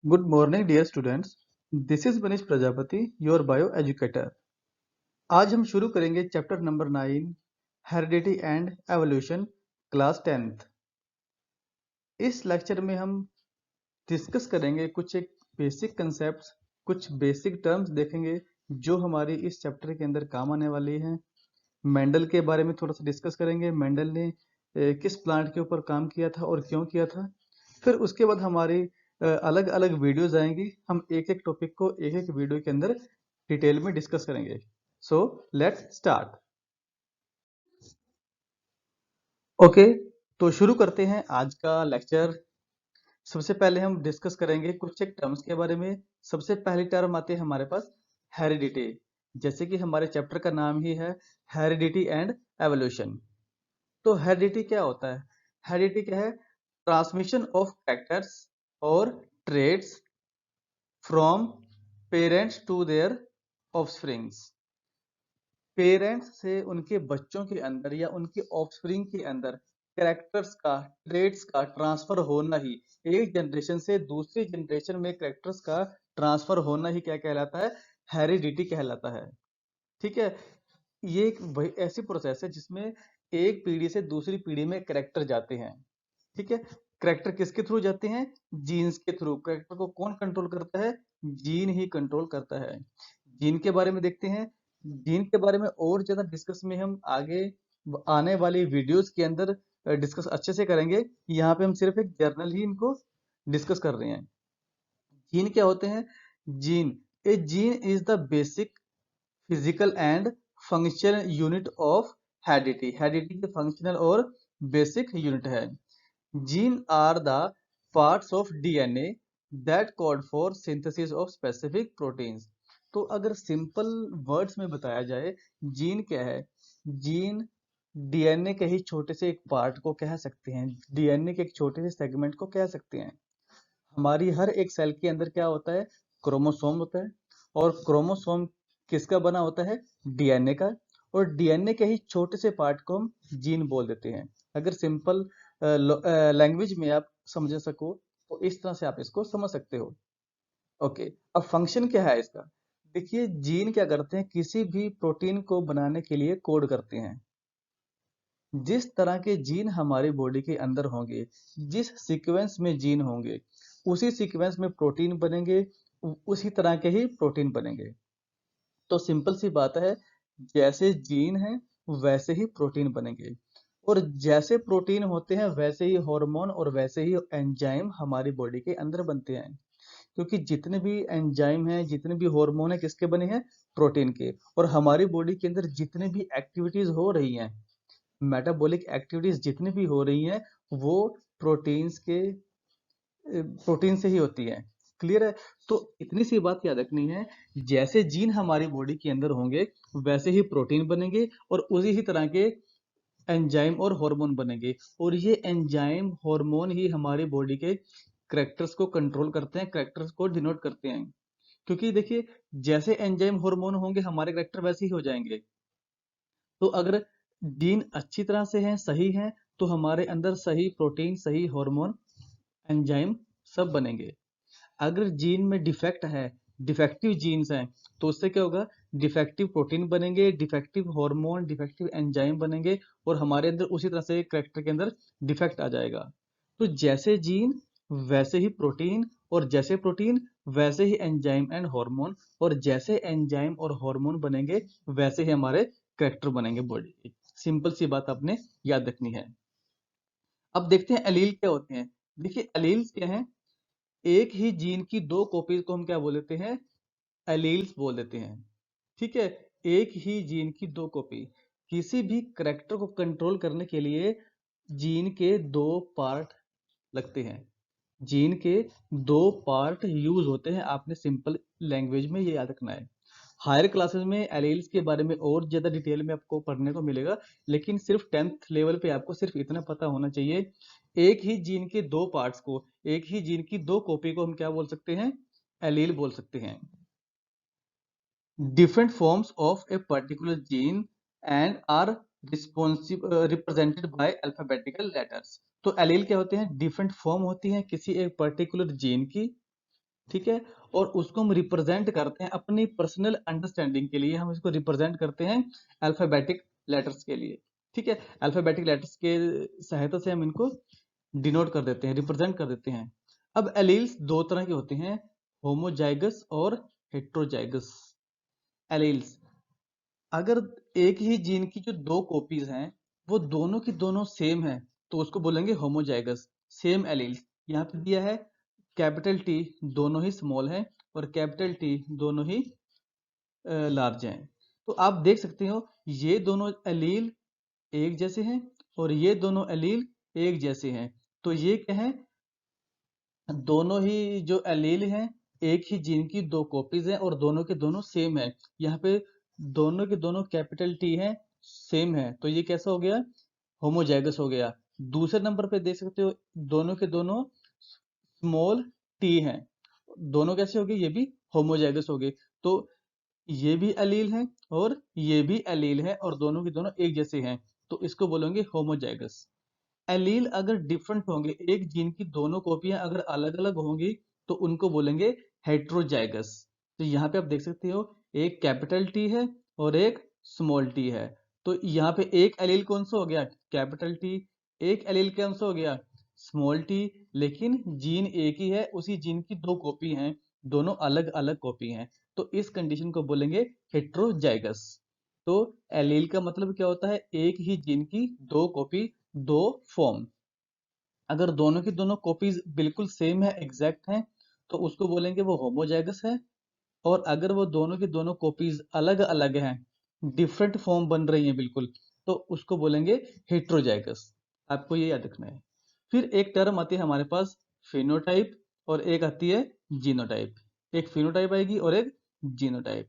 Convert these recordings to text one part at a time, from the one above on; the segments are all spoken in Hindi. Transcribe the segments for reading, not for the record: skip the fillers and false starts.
Good morning, dear students. This is Manish Prajapati, your bio educator. आज हम शुरू करेंगे chapter number 9 heredity and evolution class 10th। इस लेक्चर में हम डिस्कस करेंगे कुछ एक बेसिक कंसेप्ट्स, कुछ बेसिक टर्म्स देखेंगे जो हमारी इस चैप्टर के अंदर काम आने वाली हैं। मेंडल के बारे में थोड़ा सा डिस्कस करेंगे। मेंडल ने किस प्लांट के ऊपर काम किया था और क्यों किया था। फिर उसके बाद हमारी अलग अलग वीडियोज आएंगी। हम एक एक टॉपिक को एक एक वीडियो के अंदर डिटेल में डिस्कस करेंगे। So let's start. ओके, तो शुरू करते हैं आज का लेक्चर। सबसे पहले हम डिस्कस करेंगे कुछ एक टर्म्स के बारे में। सबसे पहली टर्म आती है हमारे पास हेरिडिटी। जैसे कि हमारे चैप्टर का नाम ही है हेरिडिटी एंड एवोल्यूशन। तो हेरिडिटी क्या होता है? हेरिडिटी क्या है? ट्रांसमिशन ऑफ कैरेक्टर्स और traits from parents to their offsprings. Parents से उनके बच्चों के अंदर या उनके ऑफस्प्रिंग के अंदर कैरेक्टर्स का, ट्रेड्स का ट्रांसफर होना ही, एक जनरेशन से दूसरी जनरेशन में कैरेक्टर्स का ट्रांसफर होना ही क्या कहलाता है? हेरिडिटी कहलाता है। ठीक है, ये एक ऐसी प्रोसेस है जिसमें एक पीढ़ी से दूसरी पीढ़ी में कैरेक्टर जाते हैं। ठीक है, कैरेक्टर किसके थ्रू जाते हैं? जीन्स के थ्रू। कैरेक्टर को कौन कंट्रोल करता है? जीन ही कंट्रोल करता है। जीन के बारे में देखते हैं। जीन के बारे में और ज्यादा डिस्कस में हम आगे आने वाली वीडियोस के अंदर डिस्कस अच्छे से करेंगे। यहाँ पे हम सिर्फ एक जर्नल ही इनको डिस्कस कर रहे हैं। जीन क्या होते हैं? Gene, a gene is the basic physical and functional unit of heredity. Heredity के फंक्शनल और बेसिक यूनिट है। Gene are the parts of DNA that code for synthesis of specific proteins. तो अगर सिंपल वर्ड्स में बताया जाए, जीन क्या है? जीन डीएनए के ही छोटे से एक पार्ट को कह सकते हैं, डीएनए के एक छोटे से सेगमेंट को कह सकते हैं। हमारी हर एक सेल के अंदर क्या होता है? क्रोमोसोम होता है। और क्रोमोसोम किसका बना होता है? डीएनए का। और डीएनए के ही छोटे से पार्ट को हम जीन बोल देते हैं। अगर सिंपल लैंग्वेज में आप समझ सको तो इस तरह से आप इसको समझ सकते हो। ओके, अब फंक्शन क्या है इसका? देखिए, जीन क्या करते हैं? किसी भी प्रोटीन को बनाने के लिए कोड करते हैं। जिस तरह के जीन हमारी बॉडी के अंदर होंगे, जिस सीक्वेंस में जीन होंगे, उसी सीक्वेंस में प्रोटीन बनेंगे, उसी तरह के ही प्रोटीन बनेंगे। तो सिंपल सी बात है, जैसे जीन है वैसे ही प्रोटीन बनेंगे। और जैसे प्रोटीन होते हैं वैसे ही हार्मोन और वैसे ही एंजाइम हमारी बॉडी के अंदर बनते हैं। क्योंकि जितने भी एंजाइम हैं, जितने भी हार्मोन है, किसके बने हैं? प्रोटीन के। और हमारी बॉडी के अंदर जितने भी एक्टिविटीज हो रही हैं, मेटाबॉलिक एक्टिविटीज जितनी भी हो रही हैं, वो प्रोटीन्स के प्रोटीन से ही होती है। क्लियर है? तो इतनी सी बात याद रखनी है, जैसे जीन हमारी बॉडी के अंदर होंगे वैसे ही प्रोटीन बनेंगे और उसी ही तरह के एंजाइम और हार्मोन बनेंगे। और ये एंजाइम हार्मोन ही हमारी बॉडी के कैरेक्टर्स को कंट्रोल करते हैं, कैरेक्टर्स को डिनोट करते हैं। क्योंकि देखिए, जैसे एंजाइम हार्मोन होंगे हमारे कैरेक्टर वैसे ही हो जाएंगे। तो अगर जीन अच्छी तरह से हैं, सही हैं, तो हमारे अंदर सही प्रोटीन, सही हार्मोन, एंजाइम सब बनेंगे। अगर जीन में डिफेक्ट है, डिफेक्टिव जीन्स हैं, तो उससे क्या होगा? डिफेक्टिव प्रोटीन बनेंगे, डिफेक्टिव हार्मोन, डिफेक्टिव एंजाइम बनेंगे और हमारे अंदर उसी तरह से कैरेक्टर के अंदर डिफेक्ट आ जाएगा। तो जैसे जीन वैसे ही प्रोटीन, और जैसे प्रोटीन वैसे ही एंजाइम एंड हार्मोन, और जैसे एंजाइम और हार्मोन बनेंगे वैसे ही हमारे कैरेक्टर बनेंगे बॉडी की। सिंपल सी बात आपने याद रखनी है। अब देखते हैं एलील क्या होते हैं। देखिए, एलील्स क्या हैं? एक ही जीन की दो कॉपीज को हम क्या बोल देते हैं? एलील्स बोल देते हैं। ठीक है, एक ही जीन की दो कॉपी। किसी भी करैक्टर को कंट्रोल करने के लिए जीन के दो पार्ट लगते हैं। जीन के दो पार्ट यूज होते हैं। आपने सिंपल लैंग्वेज में ये याद रखना है। हायर क्लासेस में एलील्स के बारे में और ज्यादा डिटेल में आपको पढ़ने को मिलेगा, लेकिन सिर्फ 10th लेवल पे आपको सिर्फ इतना पता होना चाहिए, एक ही जीन के दो पार्ट्स को, एक ही जीन की दो कॉपी को हम क्या बोल सकते हैं? एलील बोल सकते हैं। different forms of a particular gene and are represented by alphabetical letters। तो एलील क्या होते हैं? डिफरेंट फॉर्म होती हैं किसी एक पर्टिकुलर जीन की, ठीक है। और उसको हम रिप्रेजेंट करते हैं अपनी पर्सनल अंडरस्टैंडिंग के लिए, हम इसको रिप्रेजेंट करते हैं अल्फाबेटिक लेटर्स के लिए। ठीक है, अल्फाबेटिक लेटर्स के सहायता से हम इनको डिनोट कर देते हैं, रिप्रेजेंट कर देते हैं। अब एलील्स दो तरह के होते हैं, होमोजाइगस और हेट्रोजाइगस एलील्स। अगर एक ही जीन की जो दो कॉपीज हैं वो दोनों की दोनों सेम है तो उसको बोलेंगे होमोजाइगस। सेम एलील्स यहाँ पे दिया है, कैपिटल टी दोनों ही स्मॉल है और कैपिटल टी दोनों ही लार्ज हैं। तो आप देख सकते हो ये दोनों एलील एक जैसे हैं और ये दोनों एलील एक जैसे हैं। तो ये क्या है, दोनों ही जो एलील हैं एक ही जीन की दो कॉपीज हैं और दोनों के दोनों सेम है। यहाँ पे दोनों के दोनों कैपिटल टी है, सेम है, तो ये कैसा हो गया, होमोजाइगस हो गया। दूसरे नंबर पे देख सकते हो दोनों के दोनों स्मॉल टी हैं, दोनों कैसे हो गए, ये भी होमोजाइगस हो गए। तो ये भी एलील है और ये भी एलील है और दोनों के दोनों एक जैसे हैं, तो इसको बोलेंगे होमोजाइगस। एलील अगर डिफरेंट होंगे, एक जीन की दोनों कॉपियां अगर अलग अलग होंगी तो उनको बोलेंगे हेट्रोजाइगस। तो यहाँ पे आप देख सकते हो एक कैपिटल टी है और एक स्मॉल टी है। तो यहाँ पे एक एलील कौन सा हो गया, कैपिटल टी, एक एलील कौन सा हो गया, स्मॉल टी। लेकिन जीन एक ही है, उसी जीन की दो कॉपी हैं, दोनों अलग अलग कॉपी हैं, तो इस कंडीशन को बोलेंगे हेट्रोजाइगस। तो एलील का मतलब क्या होता है, एक ही जीन की दो कॉपी, दो फॉर्म। अगर दोनों की दोनों कॉपीज बिल्कुल सेम है, एग्जैक्ट हैं, तो उसको बोलेंगे वो होमोजाइगस है। और अगर वो दोनों की दोनों कॉपीज अलग अलग हैं, डिफरेंट फॉर्म बन रही हैं बिल्कुल, तो उसको बोलेंगे हेट्रोजाइगस। आपको ये याद रखना है। फिर एक टर्म आती है हमारे पास फिनोटाइप और एक आती है जीनोटाइप। एक फिनोटाइप आएगी और एक जीनोटाइप।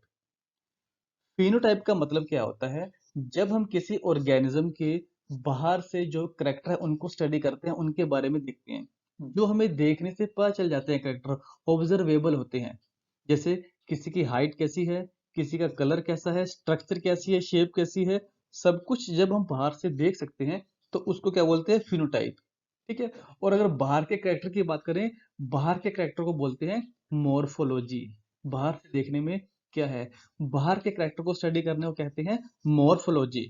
फिनोटाइप का मतलब क्या होता है, जब हम किसी ऑर्गेनिज्म के बाहर से जो करेक्टर है उनको स्टडी करते हैं, उनके बारे में देखते हैं, जो हमें देखने से पता चल जाते हैं करेक्टर, ऑब्जर्वेबल होते हैं। जैसे किसी की हाइट कैसी है, किसी का कलर कैसा है, स्ट्रक्चर कैसी है, शेप कैसी है, सब कुछ जब हम बाहर से देख सकते हैं तो उसको क्या बोलते हैं, फिनोटाइप। ठीक है। और अगर बाहर के करेक्टर की बात करें, बाहर के करेक्टर को बोलते हैं मॉर्फोलॉजी। बाहर से देखने में क्या है, बाहर के करेक्टर को स्टडी करने को कहते हैं मॉर्फोलॉजी।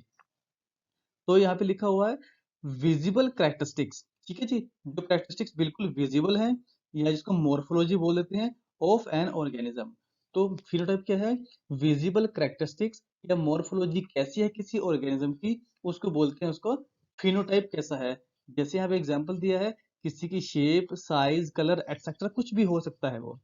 तो यहाँ पे लिखा हुआ है विजिबल कैरेक्टरिस्टिक्स। ठीक है जी, जो कैरेक्टरिस्टिक्स बिल्कुल विजिबल हैं या जिसको मॉर्फोलॉजी बोल देते हैं ऑफ एन ऑर्गेनिज्म। तो फिनोटाइप क्या है, विजिबल कैरेक्टरिस्टिक्स या मॉर्फोलॉजी कैसी है किसी ऑर्गेनिज्म की, उसको बोलते हैं उसको फिनोटाइप कैसा है। जैसे यहाँ पे एग्जांपल दिया है, किसी की शेप, साइज, कलर एक्सेट्रा कुछ भी हो सकता है वो।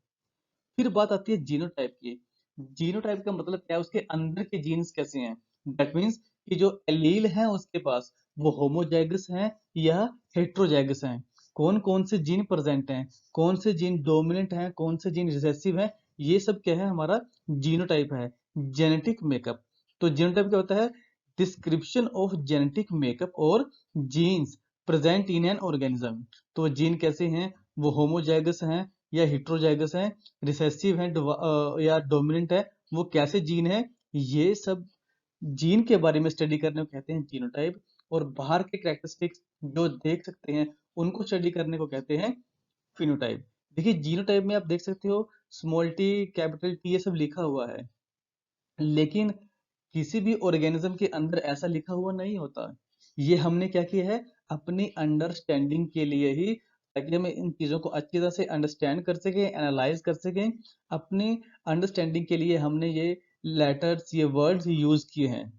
फिर बात आती है जीनोटाइप की। जीनोटाइप का मतलब क्या है, उसके अंदर के जीन्स कैसे हैं। दैट मीन्स कि जो एलील हैं उसके पास वो होमोजाइगस हैं या हेट्रोजाइगस हैं, कौन कौन से जीन प्रेजेंट हैं, कौन से जीन डोमिनेंट हैं, कौन से जीन रिसेसिव हैं, ये सब क्या है हमारा जीनोटाइप है, जेनेटिक मेकअप। तो जीनोटाइप क्या होता है, डिस्क्रिप्शन ऑफ जेनेटिक मेकअप और genes present in an organism. तो जीन कैसे हैं, वो होमोजाइगस हैं या हेट्रोजाइगस हैं, रिसेसिव है या डोमिनेंट है, वो कैसे जीन है, ये सब जीन के बारे में स्टडी करने को कहते हैं जीनोटाइप। और बाहर के कैरेक्टरिस्टिक्स जो देख सकते हैं उनको स्टडी करने को कहते हैं फिनोटाइप। देखिए जीनोटाइप में आप देख सकते हो स्मॉल टी, कैपिटल टी, ये सब लिखा हुआ है, लेकिन किसी भी ऑर्गेनिज्म के अंदर ऐसा लिखा हुआ नहीं होता। ये हमने क्या किया है, अपनी अंडरस्टैंडिंग के लिए ही, ताकि हम इन चीज़ों को अच्छी तरह से अंडरस्टैंड कर सकें, एनालाइज कर सकें, अपनी अंडरस्टैंडिंग के लिए हमने ये लेटर्स, ये वर्ड्स यूज किए हैं।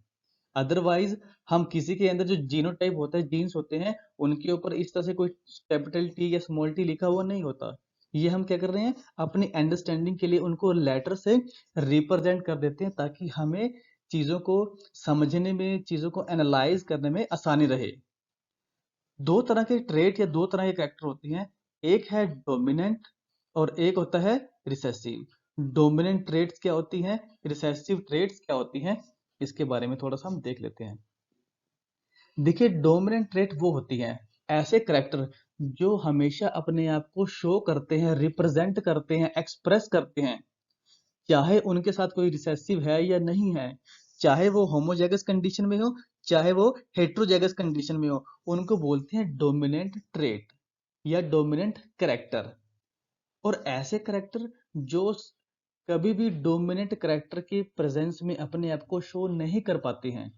अदरवाइज हम किसी के अंदर जो जीनोटाइप होता है, जीन्स होते हैं, उनके ऊपर इस तरह से कोई कैपिटल टी या स्मॉल टी लिखा हुआ नहीं होता। ये हम क्या कर रहे हैं, अपनी अंडरस्टैंडिंग के लिए उनको लेटर से रिप्रेजेंट कर देते हैं, ताकि हमें चीजों को समझने में, चीजों को एनालाइज करने में आसानी रहे। दो तरह के ट्रेट या दो तरह के कैरेक्टर होती हैं, एक है डोमिनेंट और एक होता है रिसेसिव। डोमिनेंट ट्रेट्स क्या होती हैं, रिसेसिव ट्रेट्स क्या होती हैं, इसके बारे में थोड़ा सा हम देख लेते हैं। देखिए डोमिनेंट ट्रेट वो होती हैं, ऐसे करेक्टर जो हमेशा अपने आप को शो करते हैं, रिप्रेजेंट करते हैं, एक्सप्रेस करते हैं, चाहे उनके साथ कोई रिसेसिव है या नहीं है, चाहे वो होमोजाइगस कंडीशन में हो, चाहे वो हेट्रोजाइगस कंडीशन में हो, उनको बोलते हैं डोमिनेंट ट्रेट या डोमिनेंट करेक्टर। और ऐसे करेक्टर जो कभी भी डोमिनेंट करेक्टर के प्रेजेंस में अपने आप को शो नहीं कर पाते हैं।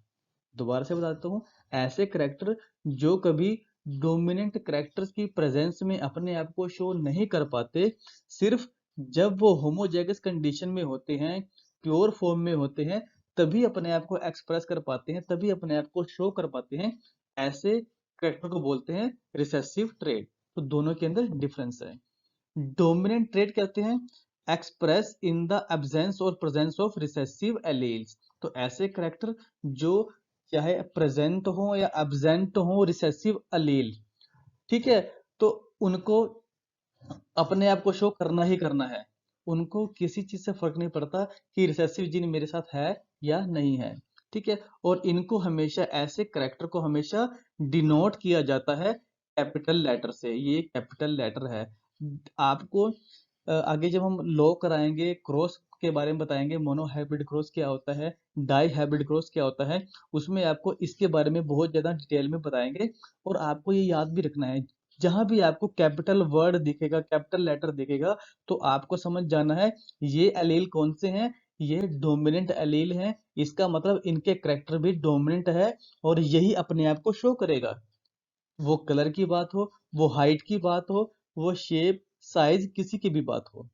दोबारा से बताता हूँ, ऐसे करेक्टर जो कभी डोमिनेंट करेक्टर्स की प्रेजेंस में अपने आप को शो नहीं कर पाते, सिर्फ जब वो होमोजेगस कंडीशन में होते हैं, प्योर फॉर्म में होते हैं, तभी अपने आप को एक्सप्रेस कर पाते हैं, तभी अपने आप को शो कर पाते हैं। ऐसे करेक्टर को बोलते हैं रिसेसिव ट्रेट। तो दोनों के अंदर डिफरेंस है। डोमिनेंट ट्रेट कहते हैं एक्सप्रेस इन द एब्सेंस और प्रेजेंस ऑफ रिसेसिव एलील्स। तो ऐसे करेक्टर जो चाहे प्रेजेंट हो या एब्सेंट हो रिसेसिव एलील, ठीक है, तो उनको अपने आप को शो करना ही करना है। उनको किसी चीज से फर्क नहीं पड़ता कि रिसेसिव जीन मेरे साथ है या नहीं है, ठीक है। और इनको हमेशा, ऐसे करेक्टर को हमेशा डिनोट किया जाता है कैपिटल लेटर से। ये कैपिटल लेटर है। आपको आगे जब हम लॉ कराएंगे, क्रॉस के बारे में बताएंगे, मोनो हाइब्रिड क्रॉस क्या होता है, डाई हाइब्रिड क्रॉस क्या होता है, उसमें आपको इसके बारे में बहुत ज्यादा डिटेल में बताएंगे। और आपको ये याद भी रखना है, जहां भी आपको कैपिटल वर्ड दिखेगा, कैपिटल लेटर दिखेगा, तो आपको समझ जाना है ये एलील कौन से हैं, ये डोमिनेंट एलील हैं। इसका मतलब इनके करेक्टर भी डोमिनेंट है और यही अपने आप को शो करेगा। वो कलर की बात हो, वो हाइट की बात हो, वो शेप साइज किसी की भी बात हो।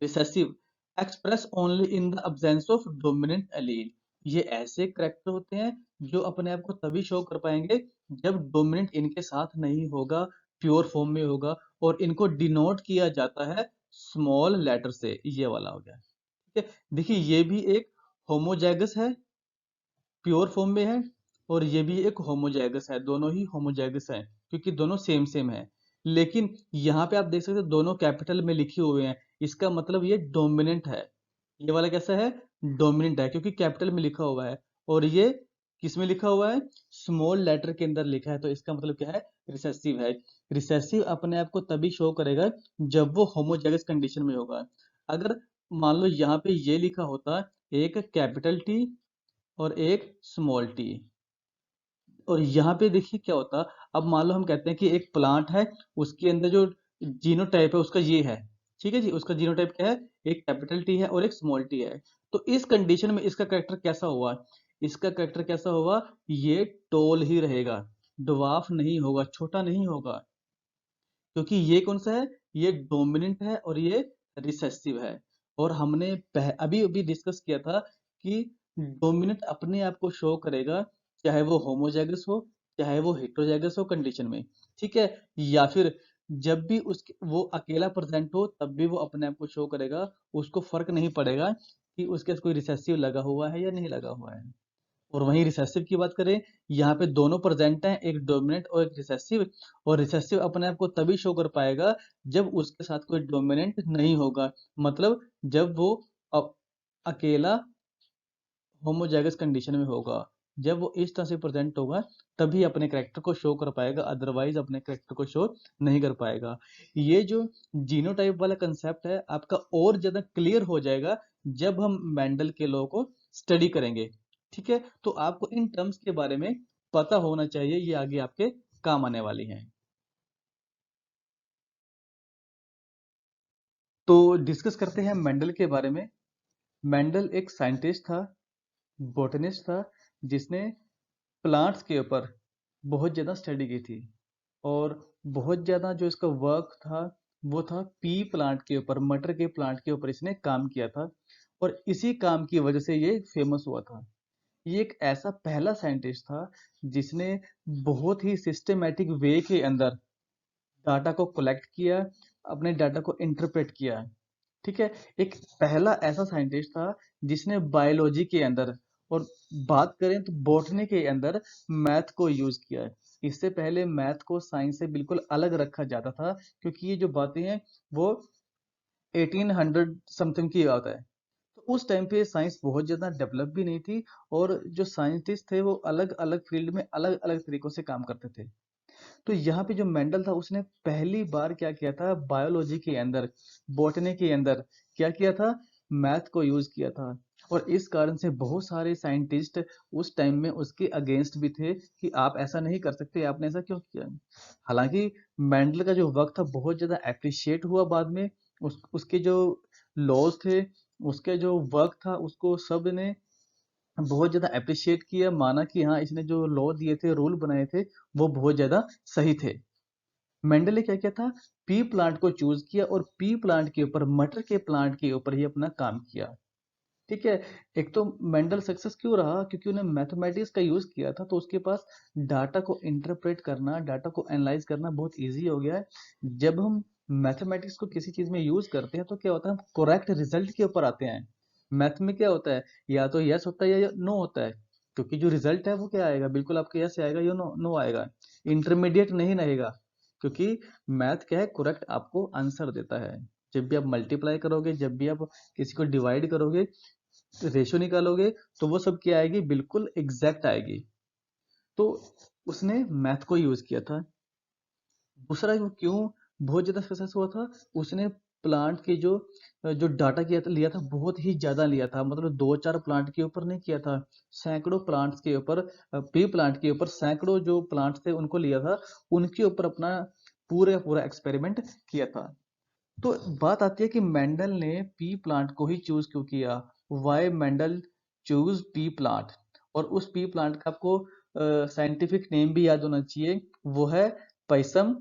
Recessive express only in the absence of dominant allele. ये ऐसे करेक्टर होते हैं जो अपने आप को तभी शो कर पाएंगे जब डोमिनेंट इनके साथ नहीं होगा, प्योर फॉर्म में होगा। और इनको डिनोट किया जाता है स्मॉल लेटर से। ये वाला हो गया, ठीक है। देखिए ये भी एक होमोजाइगस है, प्योर फॉर्म में है, और ये भी एक होमोजाइगस है। दोनों ही होमोजाइगस हैं क्योंकि दोनों सेम सेम है। लेकिन यहाँ पे आप देख सकते हैं दोनों कैपिटल में लिखे हुए हैं, इसका मतलब ये डोमिनेंट है। ये वाला कैसा है, डोमिनेंट है, क्योंकि कैपिटल में लिखा हुआ है। और ये किस में लिखा हुआ है, स्मॉल लेटर के अंदर लिखा है। तो इसका मतलब क्या है, रिसेसिव है। रिसेसिव अपने आप को तभी शो करेगा जब वो होमोजाइगस कंडीशन में होगा। अगर मान लो यहाँ पे ये लिखा होता एक कैपिटल टी और एक स्मॉल टी, और यहाँ पे देखिए क्या होता। अब मान लो हम कहते हैं कि एक प्लांट है, उसके अंदर जो जीनोटाइप है उसका ये है, ठीक है जी। उसका जीनोटाइप क्या है, एक कैपिटल टी है और एक स्मॉल टी है। तो इस कंडीशन में इसका कैरेक्टर कैसा हुआ, इसका कैरेक्टर कैसा होगा, ये टोल ही रहेगा, ड्वार्फ नहीं होगा, छोटा नहीं होगा। क्योंकि ये कौन सा है, ये डोमिनेंट है और ये रिसेसिव है। और हमने अभी अभी डिस्कस किया था कि डोमिनेंट अपने आप को शो करेगा चाहे वो होमोजाइगस हो, चाहे वो हेटेरोजाइगस हो कंडीशन में, ठीक है। या फिर जब भी उसके वो अकेला प्रेजेंट हो तब भी वो अपने आप को शो करेगा। उसको फर्क नहीं पड़ेगा कि उसके कोई रिसेसिव लगा हुआ है या नहीं लगा हुआ है। और वहीं रिसेसिव की बात करें, यहाँ पे दोनों प्रेजेंट हैं, एक डोमिनेंट और एक रिसेसिव। और रिसेसिव अपने आप को तभी शो कर पाएगा जब उसके साथ कोई डोमिनेंट नहीं होगा, मतलब जब वो अ- अकेला होमोजाइगस कंडीशन में होगा। जब वो इस तरह से प्रेजेंट होगा तभी अपने करेक्टर को शो कर पाएगा, अदरवाइज अपने करेक्टर को शो नहीं कर पाएगा। ये जो जीनोटाइप वाला कंसेप्ट है आपका और ज्यादा क्लियर हो जाएगा जब हम मेंडल के लॉ को स्टडी करेंगे, ठीक है। तो आपको इन टर्म्स के बारे में पता होना चाहिए, ये आगे आपके काम आने वाली हैं। तो डिस्कस करते हैं मेंडल के बारे में। मेंडल एक साइंटिस्ट था, बोटनिस्ट था, जिसने प्लांट्स के ऊपर बहुत ज़्यादा स्टडी की थी। और बहुत ज़्यादा जो इसका वर्क था वो था पी प्लांट के ऊपर, मटर के प्लांट के ऊपर इसने काम किया था। और इसी काम की वजह से ये फेमस हुआ था। ये एक ऐसा पहला साइंटिस्ट था जिसने बहुत ही सिस्टमेटिक वे के अंदर डाटा को कलेक्ट किया, अपने डाटा को इंटरप्रेट किया, ठीक है। एक पहला ऐसा साइंटिस्ट था जिसने बायोलॉजी के अंदर, और बात करें तो बॉटनी के अंदर, मैथ को यूज किया है। इससे पहले मैथ को साइंस से बिल्कुल अलग रखा जाता था, क्योंकि ये जो बातें हैं वो 1800 समथिंग की बात है। तो उस टाइम पे साइंस बहुत ज़्यादा डेवलप भी नहीं थी, और जो साइंटिस्ट थे वो अलग अलग फील्ड में अलग अलग तरीकों से काम करते थे। तो यहाँ पे जो मेंडल था उसने पहली बार क्या किया था, बायोलॉजी के अंदर, बॉटनी के अंदर क्या किया था, मैथ को यूज किया था। और इस कारण से बहुत सारे साइंटिस्ट उस टाइम में उसके अगेंस्ट भी थे कि आप ऐसा नहीं कर सकते, आपने ऐसा क्यों किया। हालांकि मेंडल का जो वर्क था बहुत ज्यादा अप्रिशिएट हुआ बाद में। उसके जो लॉज थे, उसके जो वर्क था, उसको सब ने बहुत ज्यादा अप्रिशिएट किया, माना कि हाँ इसने जो लॉ दिए थे, रूल बनाए थे, वो बहुत ज्यादा सही थे। मेंडल ने क्या किया था, पी प्लांट को चूज किया और पी प्लांट के ऊपर, मटर के प्लांट के ऊपर ही अपना काम किया। ठीक है। एक तो मेंडल सक्सेस क्यों रहा, क्योंकि उन्हें मैथमेटिक्स का यूज किया था, तो उसके पास डाटा को इंटरप्रेट करना, डाटा को एनालाइज करना बहुत इजी हो गया है। जब हम मैथमेटिक्स को किसी चीज में यूज करते हैं तो क्या होता है, हम करेक्ट रिजल्ट के ऊपर आते हैं। मैथ में क्या होता है, या तो यस होता है या नो होता है, क्योंकि जो रिजल्ट है वो क्या आएगा, बिल्कुल आपके यस आएगा या नो नो आएगा, इंटरमीडिएट नहीं रहेगा। क्योंकि मैथ क्या है, करेक्ट आपको आंसर देता है। जब भी आप मल्टीप्लाई करोगे, जब भी आप किसी को डिवाइड करोगे, रेशियो निकालोगे, तो वो सब क्या आएगी, बिल्कुल एग्जैक्ट आएगी। तो उसने मैथ को यूज किया था। दूसरा वो क्यों बहुत ज्यादा सक्सेस हुआ था, उसने प्लांट के जो जो डाटा किया था, लिया था, बहुत ही ज्यादा लिया था, मतलब दो चार प्लांट के ऊपर नहीं किया था, सैकड़ों प्लांट्स के ऊपर, पी प्लांट के ऊपर सैकड़ों जो प्लांट्स थे उनको लिया था, उनके ऊपर अपना पूरे का पूरा एक्सपेरिमेंट किया था। तो बात आती है कि मेंडल ने पी प्लांट को ही चूज क्यों किया, why Mendel choose pea plant. और उस पी प्लांट का आपको साइंटिफिक नेम भी याद होना चाहिए, वो है पैसम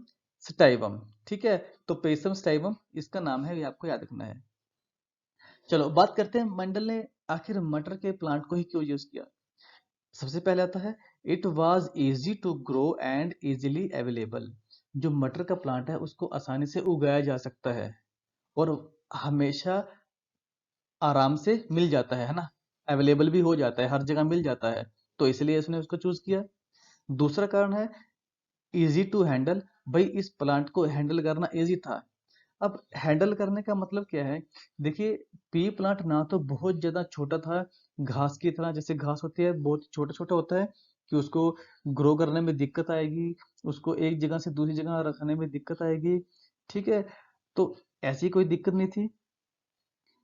स्टाइवम। ठीक है, तो पैसम स्टाइवम इसका नाम है, ये आपको याद रखना है। चलो बात करते हैं मेंडल ने आखिर मटर के प्लांट को ही क्यों यूज किया। सबसे पहले आता है, it was easy to grow and easily available. जो मटर का प्लांट है उसको आसानी से उगाया जा सकता है और हमेशा आराम से मिल जाता है ना, अवेलेबल भी हो जाता है, हर जगह मिल जाता है, तो इसलिए इसने उसको चूज किया। दूसरा कारण है इजी टू हैंडल, भाई इस प्लांट को हैंडल करना इजी था। अब हैंडल करने का मतलब क्या है, देखिए पी प्लांट ना तो बहुत ज्यादा छोटा था, घास की तरह, जैसे घास होती है बहुत छोटा छोटा होता है, कि उसको ग्रो करने में दिक्कत आएगी, उसको एक जगह से दूसरी जगह रखने में दिक्कत आएगी। ठीक है, तो ऐसी कोई दिक्कत नहीं थी।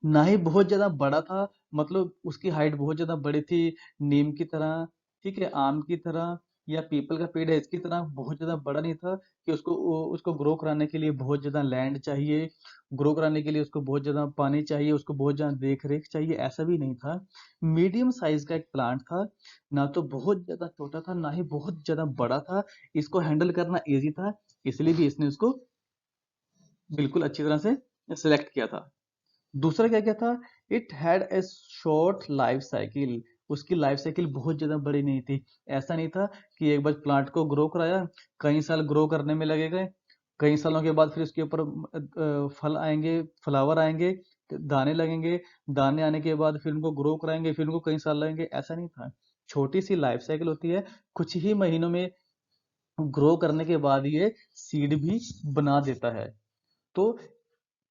ना ही बहुत ज्यादा बड़ा था, मतलब उसकी हाइट बहुत ज्यादा बड़ी थी, नीम की तरह, ठीक है, आम की तरह, या पीपल का पेड़ है इसकी तरह बहुत ज्यादा बड़ा नहीं था, कि उसको ग्रो कराने के लिए बहुत ज्यादा लैंड चाहिए, ग्रो कराने के लिए उसको बहुत ज्यादा पानी चाहिए, उसको बहुत ज्यादा देख रेख चाहिए, ऐसा भी नहीं था। मीडियम साइज का एक प्लांट था, ना तो बहुत ज्यादा छोटा था, ना ही बहुत ज्यादा बड़ा था, इसको हैंडल करना इजी था, इसलिए भी इसने उसको बिल्कुल अच्छी तरह से सिलेक्ट किया था। दूसरा क्या क्या था, it had a short life cycle. उसकी लाइफ साइकिल बहुत ज्यादा बड़ी नहीं थी। ऐसा नहीं था कि एक बार प्लांट को ग्रो कराया, कई साल ग्रो करने में लगे गए, कई सालों के बाद फिर उसके ऊपर फल आएंगे, फ्लावर आएंगे, दाने लगेंगे, दाने आने के बाद फिर उनको ग्रो कराएंगे, फिर उनको कई साल लगेंगे, ऐसा नहीं था। छोटी सी लाइफ साइकिल होती है, कुछ ही महीनों में ग्रो करने के बाद ये सीड भी बना देता है। तो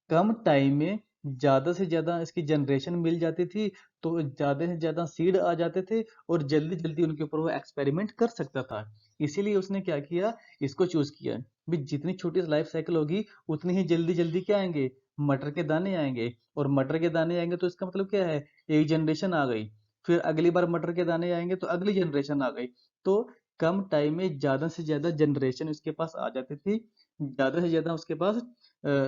कम टाइम में ज्यादा से ज्यादा इसकी जनरेशन मिल जाती थी, तो ज्यादा से ज्यादा सीड आ जाते थे, और जल्दी जल्दी उनके ऊपर वो एक्सपेरिमेंट कर सकता था। इसीलिए उसने क्या किया, इसको चूज किया। भी जितनी छोटी लाइफ साइकिल होगी, उतनी ही जल्दी जल्दी क्या आएंगे, मटर के दाने आएंगे, और मटर के दाने आएंगे तो इसका मतलब क्या है, एक जनरेशन आ गई, फिर अगली बार मटर के दाने आएंगे तो अगली जनरेशन आ गई। तो कम टाइम में ज्यादा से ज्यादा जनरेशन उसके पास आ जाती थी, ज्यादा से ज्यादा उसके पास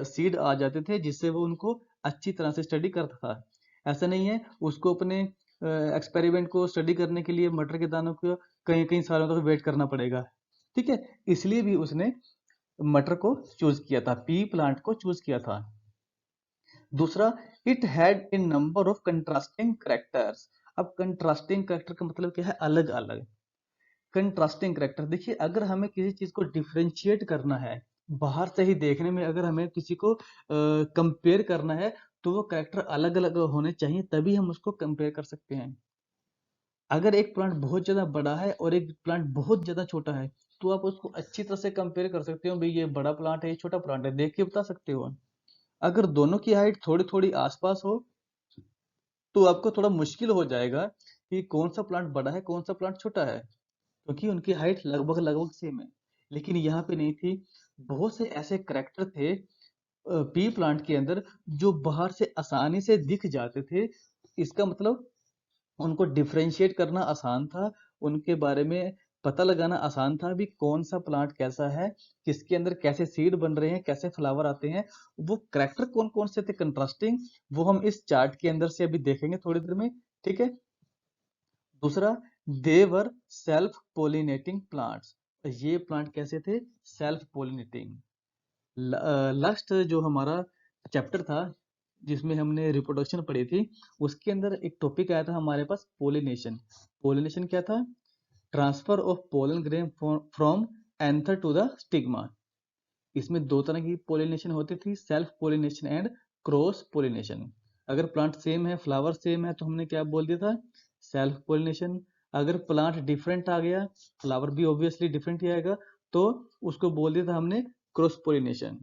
सीड आ जाते थे, जिससे वो उनको अच्छी तरह से स्टडी करता था। ऐसा नहीं है उसको अपने एक्सपेरिमेंट को स्टडी करने के लिए मटर के दानों को कई कई सालों तक वेट करना पड़ेगा। ठीक है, इसलिए भी उसने मटर को चूज किया था, पी प्लांट को चूज किया था। दूसरा, it had a number of contrasting characters. अब कंट्रास्टिंग करेक्टर का मतलब क्या है, अलग अलग कंट्रास्टिंग करेक्टर। देखिए अगर हमें किसी चीज को डिफरेंशिएट करना है, बाहर से ही देखने में अगर हमें किसी को कंपेयर करना है, तो वो करेक्टर अलग अलग होने चाहिए, तभी हम उसको कंपेयर कर सकते हैं। अगर एक प्लांट बहुत ज्यादा बड़ा है और एक प्लांट बहुत ज्यादा छोटा है, तो आप उसको अच्छी तरह से कंपेयर कर सकते हो, भाई ये बड़ा प्लांट है, ये छोटा प्लांट है, देख के बता सकते हो। अगर दोनों की हाइट थोड़ी थोड़ी आसपास हो, तो आपको थोड़ा मुश्किल हो जाएगा कि कौन सा प्लांट बड़ा है, कौन सा प्लांट छोटा है, क्योंकि उनकी हाइट लगभग लगभग सेम है। लेकिन यहाँ पे नहीं थी, बहुत से ऐसे करेक्टर थे पी प्लांट के अंदर, जो बाहर से आसानी से दिख जाते थे। इसका मतलब उनको डिफरेंशिएट करना आसान था, उनके बारे में पता लगाना आसान था भी कौन सा प्लांट कैसा है, किसके अंदर कैसे सीड बन रहे हैं, कैसे फ्लावर आते हैं, वो करेक्टर कौन कौन से थे कंट्रास्टिंग, वो हम इस चार्ट के अंदर से अभी देखेंगे थोड़ी देर में। ठीक है। दूसरा, देवर सेल्फ पोलिनेटिंग प्लांट्स। ये प्लांट कैसे थे? Self pollinating. लास्ट जो हमारा चैप्टर था जिसमें हमने रिप्रोडक्शन पढ़ी थी, उसके अंदर एक टॉपिक आया था हमारे पास, पोलिनेशन। पोलिनेशन क्या था? Transfer of pollen grain from anther to the stigma. इसमें दो तरह की पोलिनेशन होती थी, self pollination and cross pollination. अगर प्लांट सेम है, फ्लावर सेम है, तो हमने क्या बोल दिया था? Self pollination. अगर प्लांट डिफरेंट आ गया, फ्लावर भी ऑब्वियसली डिफरेंट ही आएगा, तो उसको बोल दिया था हमने क्रॉस पोलिनेशन।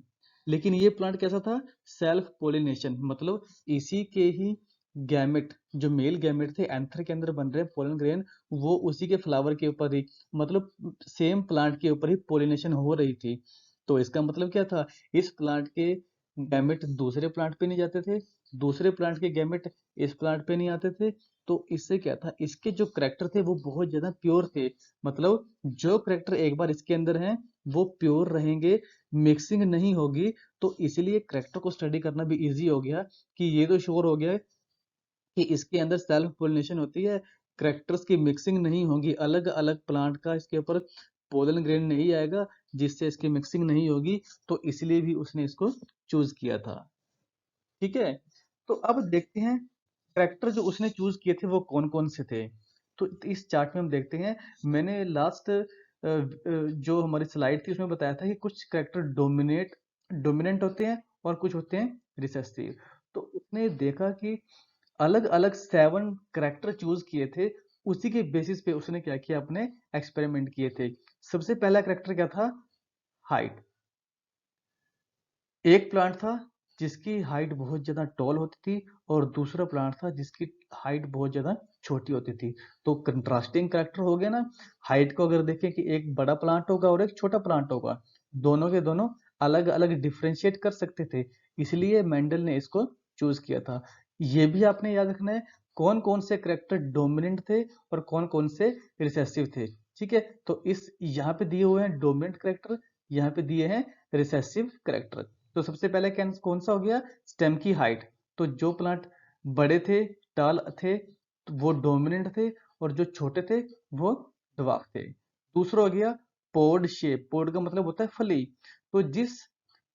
लेकिन ये प्लांट कैसा था? सेल्फ पोलिनेशन, मतलब इसी के ही गैमेट, जो मेल गैमेट थे एंथर के अंदर बन रहे पोलन ग्रेन, वो उसी के फ्लावर के ऊपर ही, मतलब सेम प्लांट के ऊपर ही पोलिनेशन हो रही थी। तो इसका मतलब क्या था? इस प्लांट के गैमेट दूसरे प्लांट पे नहीं जाते थे, दूसरे प्लांट के गैमेट इस प्लांट पे नहीं आते थे। तो इससे क्या था? इसके जो करेक्टर थे वो बहुत ज्यादा प्योर थे, मतलब जो करेक्टर एक बार इसके अंदर हैं वो प्योर रहेंगे, मिक्सिंग नहीं होगी। तो इसलिए करेक्टर को स्टडी करना भी इजी हो गया कि ये तो श्योर हो गया कि इसके अंदर सेल्फ पोलिनेशन होती है, करेक्टर्स की मिक्सिंग नहीं होगी, अलग अलग प्लांट का इसके ऊपर पोलन ग्रेन नहीं आएगा जिससे इसकी मिक्सिंग नहीं होगी। तो इसलिए भी उसने इसको चूज किया था। ठीक है। तो अब देखते हैं करेक्टर जो उसने चूज किए थे वो कौन कौन से थे। तो इस चार्ट में हम देखते हैं, मैंने लास्ट जो हमारी स्लाइड थी उसमें बताया था कि कुछ करेक्टर डोमिनेंट होते हैं और कुछ होते हैं रिसेसिव। तो उसने देखा कि अलग अलग 7 करेक्टर चूज किए थे, उसी के बेसिस पे उसने क्या किया, अपने एक्सपेरिमेंट किए थे। सबसे पहला करेक्टर क्या था? हाइट। एक प्लांट था जिसकी हाइट बहुत ज्यादा टॉल होती थी, और दूसरा प्लांट था जिसकी हाइट बहुत ज्यादा छोटी होती थी। तो कंट्रास्टिंग करेक्टर हो गया ना। हाइट को अगर देखें कि एक बड़ा प्लांट होगा और एक छोटा प्लांट होगा, दोनों के दोनों अलग अलग डिफ्रेंशिएट कर सकते थे, इसलिए मेंडल ने इसको चूज किया था। ये भी आपने याद रखना है, कौन कौन से करेक्टर डोमिनेंट थे और कौन कौन से रिसेसिव थे। ठीक है। तो इस यहाँ पे दिए हुए हैं डोमिनेंट करेक्टर, यहाँ पे दिए हैं रिसेसिव करेक्टर। तो सबसे पहले कौन सा हो गया? स्टेम की हाइट। तो जो प्लांट बड़े थे, टाल थे, तो वो डोमिनेंट थे, और जो छोटे थे वो ड्वार्फ थे। दूसरा हो गया पोड शेप। पोड का मतलब होता है फली। तो जिस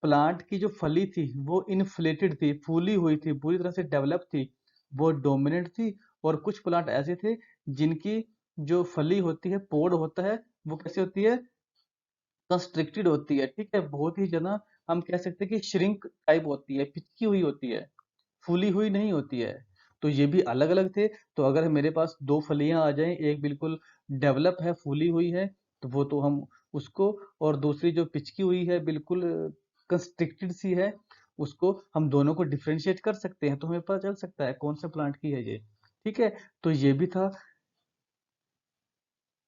प्लांट की जो फली थी वो इन्फ्लेटेड थी, फूली हुई थी, पूरी तरह से डेवलप थी, वो डोमिनेंट थी। और कुछ प्लांट ऐसे थे जिनकी जो फली होती है, पोड होता है, वो कैसे होती है? कंस्ट्रिक्टेड होती है। ठीक है, बहुत ही ज्यादा, हम कह सकते हैं कि श्रिंक टाइप होती है, पिचकी हुई होती है, फूली हुई नहीं होती है। तो ये भी अलग अलग थे। तो अगर मेरे पास दो फलियां आ जाएं, एक बिल्कुल डेवलप है, फूली हुई है, तो वो तो हम उसको, और दूसरी जो पिचकी हुई है, बिल्कुल कंस्ट्रिक्टेड सी है, उसको हम दोनों को डिफरेंशिएट कर सकते हैं, तो हमें पता चल सकता है कौन सा प्लांट की है ये। ठीक है। तो ये भी था।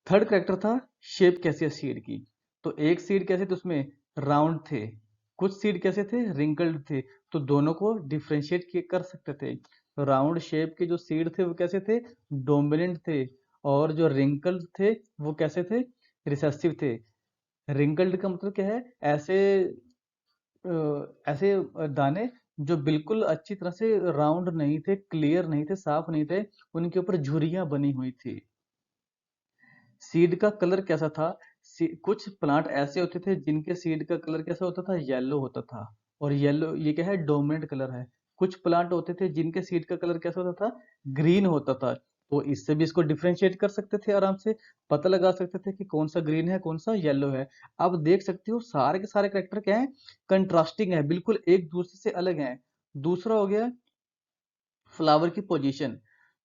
थर्ड करेक्टर था शेप कैसी है सीड की। तो एक सीड कैसे थे उसमें? राउंड थे। कुछ सीड कैसे थे? रिंकल्ड थे। तो दोनों को डिफरेंशिएट कर सकते थे। राउंड शेप के जो सीड थे वो कैसे थे? डोमिनेंट थे। और जो रिंकल्ड थे वो कैसे थे? रिसेसिव थे। रिंकल्ड का मतलब क्या है? ऐसे दाने जो बिल्कुल अच्छी तरह से राउंड नहीं थे, क्लियर नहीं थे, साफ नहीं थे, उनके ऊपर झुर्रियां बनी हुई थी। सीड का कलर कैसा था? कुछ प्लांट ऐसे होते थे जिनके सीड का कलर कैसा होता था? येलो होता था। और येलो ये क्या है? डोमिनेंट कलर है। कुछ प्लांट होते थे जिनके सीड का कलर कैसा होता था? ग्रीन होता था। तो इससे भी इसको डिफरेंशिएट कर सकते थे, आराम से पता लगा सकते थे कि कौन सा ग्रीन है, कौन सा येलो है। अब देख सकते हो सारे के सारे करेक्टर क्या है? कंट्रास्टिंग है, बिल्कुल एक दूसरे से अलग है। दूसरा हो गया फ्लावर की पोजीशन।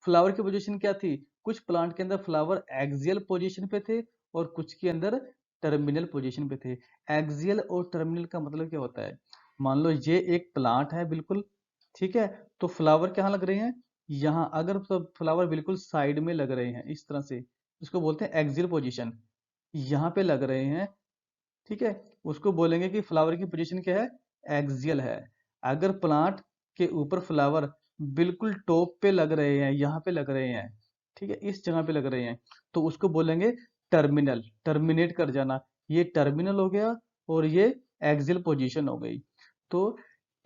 फ्लावर की पोजीशन क्या थी? कुछ प्लांट के अंदर फ्लावर एक्सियल पोजीशन पे थे, और कुछ के अंदर टर्मिनल पोजीशन पे थे। एक्सियल और टर्मिनल का मतलब क्या होता है? मान लो ये एक प्लांट है बिल्कुल, ठीक है, तो फ्लावर कहाँ लग रहे हैं? यहाँ। अगर तो फ्लावर बिल्कुल साइड में लग रहे हैं इस तरह से, इसको बोलते हैं एक्सियल पोजीशन। यहाँ पे लग रहे हैं, ठीक है, उसको बोलेंगे कि फ्लावर की पोजीशन क्या है? एक्सियल है। अगर प्लांट के ऊपर फ्लावर बिल्कुल टॉप पे लग रहे हैं, यहाँ पे लग रहे हैं, ठीक है, इस जगह पे लग रहे हैं, तो उसको बोलेंगे टर्मिनल, टर्मिनेट कर जाना। ये टर्मिनल हो गया और ये एक्सियल पोजीशन हो गई। तो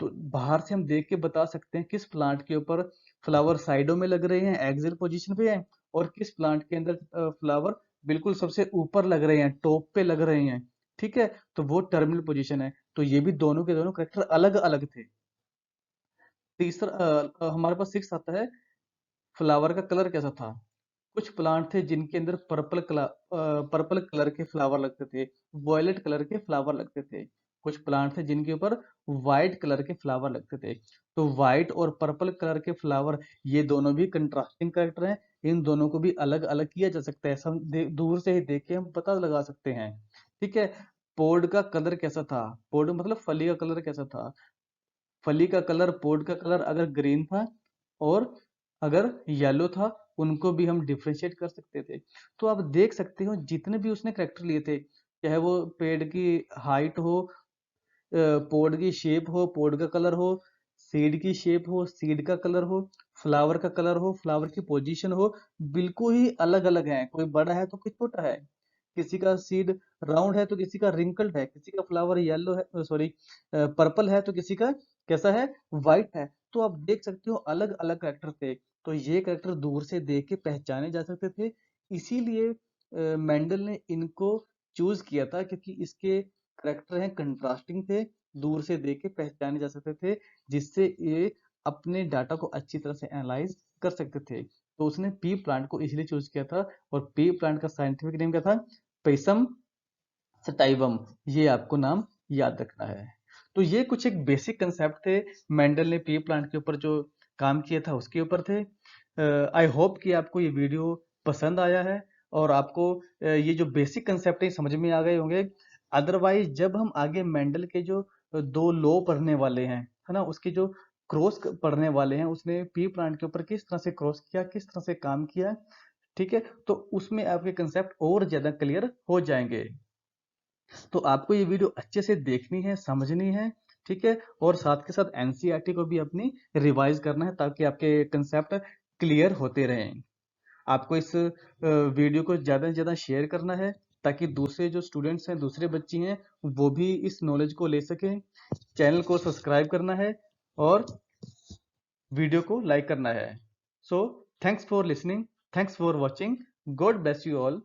तो बाहर से हम देख के बता सकते हैं किस प्लांट के ऊपर फ्लावर साइडों में लग रहे हैं, एक्सियल पोजीशन पे हैं, और किस प्लांट के अंदर फ्लावर बिल्कुल सबसे ऊपर लग रहे हैं, टॉप पे लग रहे हैं। ठीक है, तो वो टर्मिनल पोजीशन है। तो ये भी दोनों के दोनों करेक्टर अलग अलग थे। तीसरा हमारे पास सिक्स आता है, फ्लावर का कलर कैसा था। कुछ प्लांट थे जिनके अंदर पर्पल कलर के फ्लावर लगते थे, वॉयलेट कलर के फ्लावर लगते थे। कुछ प्लांट थे जिनके ऊपर वाइट कलर के फ्लावर लगते थे। तो वाइट और पर्पल कलर के फ्लावर, ये दोनों भी कंट्रास्टिंग कैरेक्टर हैं। इन दोनों को भी अलग अलग किया जा सकता है, दूर से ही देख के हम पता लगा सकते हैं। ठीक है, पोड का कलर कैसा था, पोड मतलब फली का कलर कैसा था। फली का कलर, पोड का कलर अगर ग्रीन था और अगर येलो था, उनको भी हम डिफरेंशिएट कर सकते थे। तो आप देख सकते हो जितने भी उसने करेक्टर लिए थे, चाहे वो पेड़ की हाइट हो, पोड की शेप हो, पोड का कलर हो, सीड की शेप हो, सीड का कलर हो, फ्लावर का कलर हो, फ्लावर की पोजीशन हो, बिल्कुल ही अलग अलग है। कोई बड़ा है तो कोई छोटा है, किसी का सीड राउंड है तो किसी का रिंकल्ड है, किसी का फ्लावर येलो है, सॉरी पर्पल है, तो किसी का कैसा है, वाइट है। तो आप देख सकते हो अलग अलग करेक्टर थे। तो ये करेक्टर दूर से देख के पहचाने जा सकते थे। इसीलिए मेंडल ने इनको चूज किया था, क्योंकि इसके करेक्टर हैं कंट्रास्टिंग थे, दूर से देख के पहचाने जा सकते थे, जिससे ये अपने डाटा को अच्छी तरह से एनालाइज कर सकते थे। तो उसने पी प्लांट को इसलिए चूज किया था। और पी प्लांट का साइंटिफिक नेम क्या था, पेसम सटाइवम। ये आपको नाम याद रखना है। तो ये कुछ एक बेसिक कंसेप्ट थे, मेंडल ने पी प्लांट के ऊपर जो काम किया था उसके ऊपर थे। आई होप कि आपको ये वीडियो पसंद आया है और आपको ये जो बेसिक कंसेप्ट है समझ में आ गए होंगे। अदरवाइज जब हम आगे मेंडल के जो दो लॉ पढ़ने वाले हैं, है ना, उसके जो क्रॉस पढ़ने वाले हैं, उसने पी प्लांट के ऊपर किस तरह से क्रॉस किया, किस तरह से काम किया, ठीक है, तो उसमें आपके कंसेप्ट और ज्यादा क्लियर हो जाएंगे। तो आपको ये वीडियो अच्छे से देखनी है, समझनी है, ठीक है, और साथ के साथ एनसीईआरटी को भी अपनी रिवाइज करना है, ताकि आपके कंसेप्ट क्लियर होते रहें। आपको इस वीडियो को ज़्यादा से ज़्यादा शेयर करना है, ताकि दूसरे जो स्टूडेंट्स हैं, दूसरे बच्चे हैं, वो भी इस नॉलेज को ले सकें। चैनल को सब्सक्राइब करना है और वीडियो को लाइक करना है। So thanks for listening, thanks for watching, God bless you all.